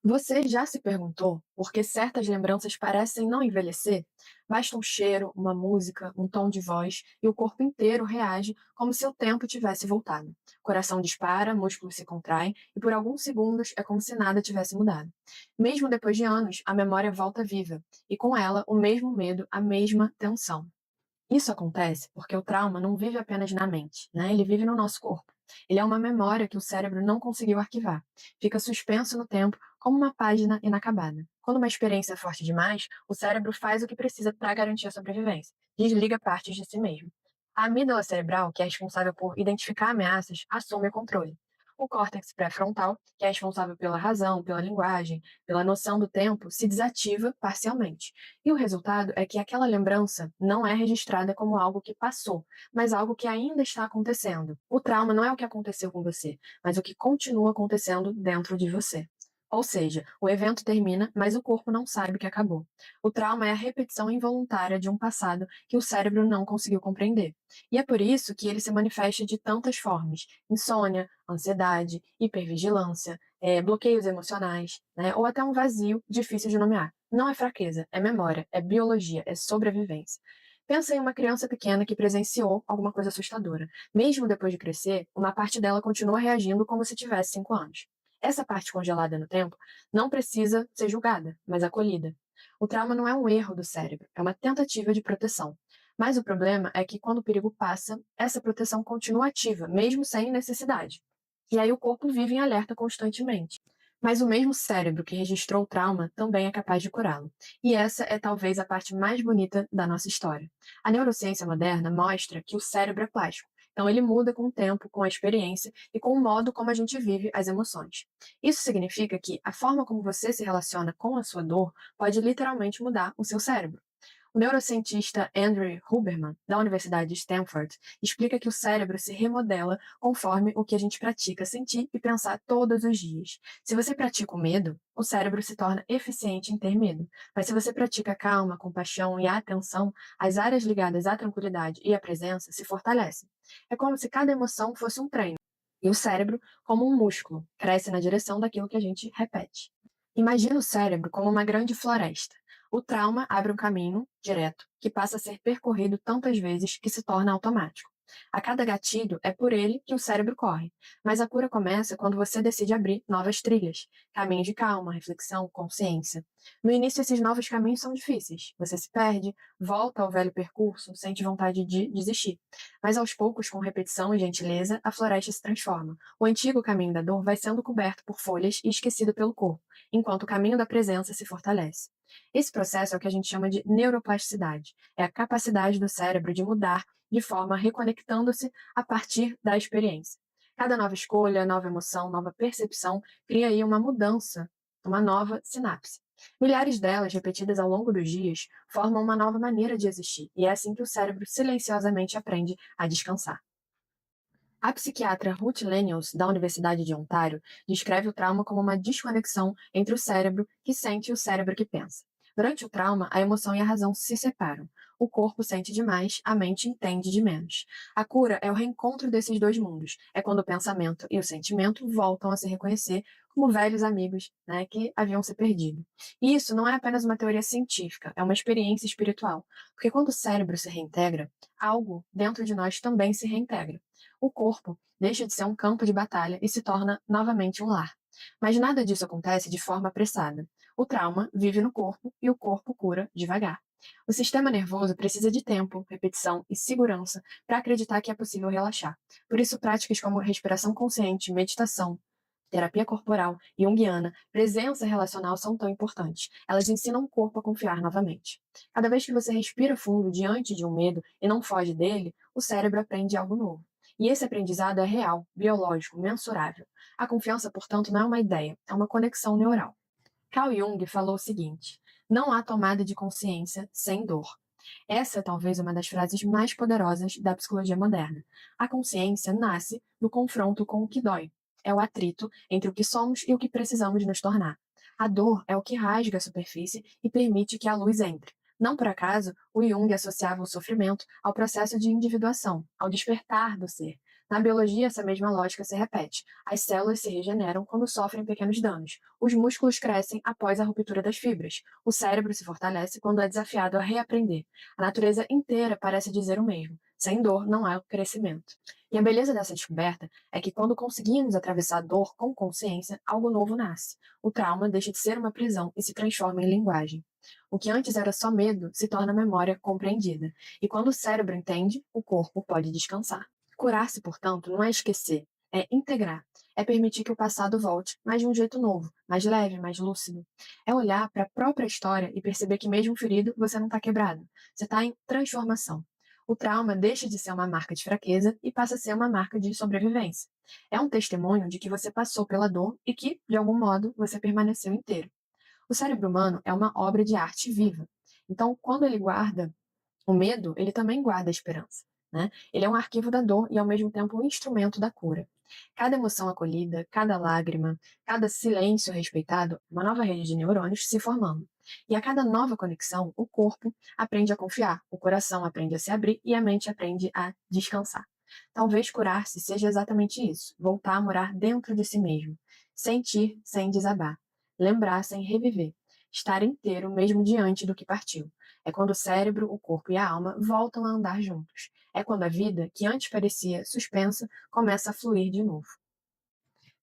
Você já se perguntou por que certas lembranças parecem não envelhecer? Basta um cheiro, uma música, um tom de voz e o corpo inteiro reage como se o tempo tivesse voltado. Coração dispara, músculos se contraem e por alguns segundos é como se nada tivesse mudado. Mesmo depois de anos, a memória volta viva e com ela o mesmo medo, a mesma tensão. Isso acontece porque o trauma não vive apenas na mente, né? Ele vive no nosso corpo. Ele é uma memória que o cérebro não conseguiu arquivar. Fica suspenso no tempo como uma página inacabada. Quando uma experiência é forte demais, o cérebro faz o que precisa para garantir a sobrevivência. Desliga partes de si mesmo. A amígdala cerebral, que é responsável por identificar ameaças, assume o controle. O córtex pré-frontal, que é responsável pela razão, pela linguagem, pela noção do tempo, se desativa parcialmente. E o resultado é que aquela lembrança não é registrada como algo que passou, mas algo que ainda está acontecendo. O trauma não é o que aconteceu com você, mas o que continua acontecendo dentro de você. Ou seja, o evento termina, mas o corpo não sabe que acabou. O trauma é a repetição involuntária de um passado que o cérebro não conseguiu compreender. E é por isso que ele se manifesta de tantas formas: insônia, ansiedade, hipervigilância, bloqueios emocionais, né, ou até um vazio difícil de nomear. Não é fraqueza, é memória, é biologia, é sobrevivência. Pensa em uma criança pequena que presenciou alguma coisa assustadora. Mesmo depois de crescer, uma parte dela continua reagindo como se tivesse 5 anos. Essa parte congelada no tempo não precisa ser julgada, mas acolhida. O trauma não é um erro do cérebro, é uma tentativa de proteção. Mas o problema é que quando o perigo passa, essa proteção continua ativa, mesmo sem necessidade. E aí o corpo vive em alerta constantemente. Mas o mesmo cérebro que registrou o trauma também é capaz de curá-lo. E essa é talvez a parte mais bonita da nossa história. A neurociência moderna mostra que o cérebro é plástico. Então ele muda com o tempo, com a experiência e com o modo como a gente vive as emoções. Isso significa que a forma como você se relaciona com a sua dor pode literalmente mudar o seu cérebro. O neurocientista Andrew Huberman, da Universidade de Stanford, explica que o cérebro se remodela conforme o que a gente pratica sentir e pensar todos os dias. Se você pratica o medo, o cérebro se torna eficiente em ter medo. Mas se você pratica calma, compaixão e atenção, as áreas ligadas à tranquilidade e à presença se fortalecem. É como se cada emoção fosse um treino. E o cérebro, como um músculo, cresce na direção daquilo que a gente repete. Imagina o cérebro como uma grande floresta. O trauma abre um caminho direto, que passa a ser percorrido tantas vezes que se torna automático. A cada gatilho é por ele que o cérebro corre, mas a cura começa quando você decide abrir novas trilhas, caminhos de calma, reflexão, consciência. No início, esses novos caminhos são difíceis. Você se perde, volta ao velho percurso, sente vontade de desistir. Mas aos poucos, com repetição e gentileza, a floresta se transforma. O antigo caminho da dor vai sendo coberto por folhas e esquecido pelo corpo, enquanto o caminho da presença se fortalece. Esse processo é o que a gente chama de neuroplasticidade. É a capacidade do cérebro de mudar de forma reconectando-se a partir da experiência. Cada nova escolha, nova emoção, nova percepção cria aí uma mudança, uma nova sinapse. Milhares delas, repetidas ao longo dos dias, formam uma nova maneira de existir, e é assim que o cérebro silenciosamente aprende a descansar. A psiquiatra Ruth Lenius, da Universidade de Ontário, descreve o trauma como uma desconexão entre o cérebro que sente e o cérebro que pensa. Durante o trauma, a emoção e a razão se separam. O corpo sente demais, a mente entende de menos. A cura é o reencontro desses dois mundos. É quando o pensamento e o sentimento voltam a se reconhecer como velhos amigos, né, que haviam se perdido. E isso não é apenas uma teoria científica, é uma experiência espiritual. Porque quando o cérebro se reintegra, algo dentro de nós também se reintegra. O corpo deixa de ser um campo de batalha e se torna novamente um lar. Mas nada disso acontece de forma apressada. O trauma vive no corpo e o corpo cura devagar. O sistema nervoso precisa de tempo, repetição e segurança para acreditar que é possível relaxar. Por isso, práticas como respiração consciente, meditação, terapia corporal, junguiana, presença relacional são tão importantes. Elas ensinam o corpo a confiar novamente. Cada vez que você respira fundo diante de um medo e não foge dele, o cérebro aprende algo novo. E esse aprendizado é real, biológico, mensurável. A confiança, portanto, não é uma ideia, é uma conexão neural. Carl Jung falou o seguinte: não há tomada de consciência sem dor. Essa é talvez uma das frases mais poderosas da psicologia moderna. A consciência nasce do confronto com o que dói. É o atrito entre o que somos e o que precisamos nos tornar. A dor é o que rasga a superfície e permite que a luz entre. Não por acaso, o Jung associava o sofrimento ao processo de individuação, ao despertar do ser. Na biologia, essa mesma lógica se repete. As células se regeneram quando sofrem pequenos danos. Os músculos crescem após a ruptura das fibras. O cérebro se fortalece quando é desafiado a reaprender. A natureza inteira parece dizer o mesmo. Sem dor não há crescimento. E a beleza dessa descoberta é que quando conseguimos atravessar a dor com consciência, algo novo nasce. O trauma deixa de ser uma prisão e se transforma em linguagem. O que antes era só medo se torna memória compreendida. E quando o cérebro entende, o corpo pode descansar. Curar-se, portanto, não é esquecer, é integrar. É permitir que o passado volte, mas de um jeito novo, mais leve, mais lúcido. É olhar para a própria história e perceber que, mesmo ferido, você não está quebrado. Você está em transformação. O trauma deixa de ser uma marca de fraqueza e passa a ser uma marca de sobrevivência. É um testemunho de que você passou pela dor e que, de algum modo, você permaneceu inteiro. O cérebro humano é uma obra de arte viva. Então, quando ele guarda o medo, ele também guarda a esperança, né? Ele é um arquivo da dor e, ao mesmo tempo, um instrumento da cura. Cada emoção acolhida, cada lágrima, cada silêncio respeitado, uma nova rede de neurônios se formando. E a cada nova conexão, o corpo aprende a confiar, o coração aprende a se abrir e a mente aprende a descansar. Talvez curar-se seja exatamente isso, voltar a morar dentro de si mesmo, sentir sem desabar, lembrar sem reviver, estar inteiro mesmo diante do que partiu. É quando o cérebro, o corpo e a alma voltam a andar juntos. É quando a vida, que antes parecia suspensa, começa a fluir de novo.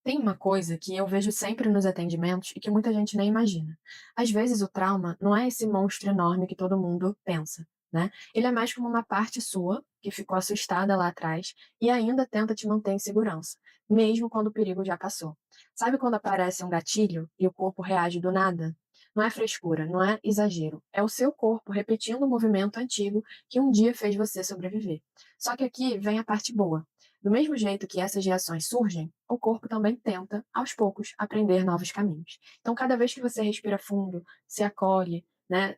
Tem uma coisa que eu vejo sempre nos atendimentos e que muita gente nem imagina. Às vezes o trauma não é esse monstro enorme que todo mundo pensa, né? Ele é mais como uma parte sua que ficou assustada lá atrás e ainda tenta te manter em segurança, mesmo quando o perigo já passou. Sabe quando aparece um gatilho e o corpo reage do nada? Não é frescura, não é exagero. É o seu corpo repetindo o movimento antigo que um dia fez você sobreviver. Só que aqui vem a parte boa. Do mesmo jeito que essas reações surgem, o corpo também tenta, aos poucos, aprender novos caminhos. Então, cada vez que você respira fundo, se acolhe, né,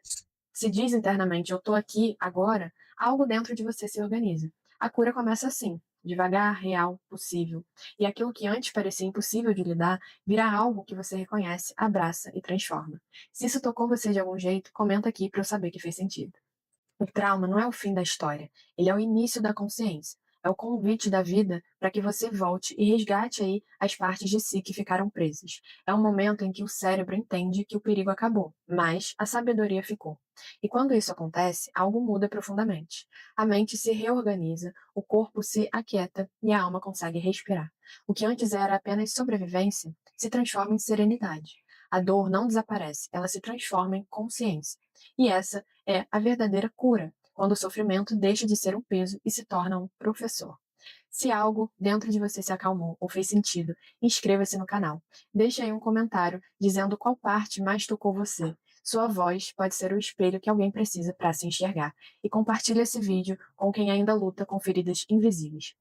se diz internamente, eu estou aqui agora, algo dentro de você se organiza. A cura começa assim, devagar, real, possível. E aquilo que antes parecia impossível de lidar, vira algo que você reconhece, abraça e transforma. Se isso tocou você de algum jeito, comenta aqui para eu saber que fez sentido. O trauma não é o fim da história, ele é o início da consciência. É o convite da vida para que você volte e resgate aí as partes de si que ficaram presas. É um momento em que o cérebro entende que o perigo acabou, mas a sabedoria ficou. E quando isso acontece, algo muda profundamente. A mente se reorganiza, o corpo se aquieta e a alma consegue respirar. O que antes era apenas sobrevivência se transforma em serenidade. A dor não desaparece, ela se transforma em consciência. E essa é a verdadeira cura, quando o sofrimento deixa de ser um peso e se torna um professor. Se algo dentro de você se acalmou ou fez sentido, inscreva-se no canal. Deixe aí um comentário dizendo qual parte mais tocou você. Sua voz pode ser o espelho que alguém precisa para se enxergar. E compartilhe esse vídeo com quem ainda luta com feridas invisíveis.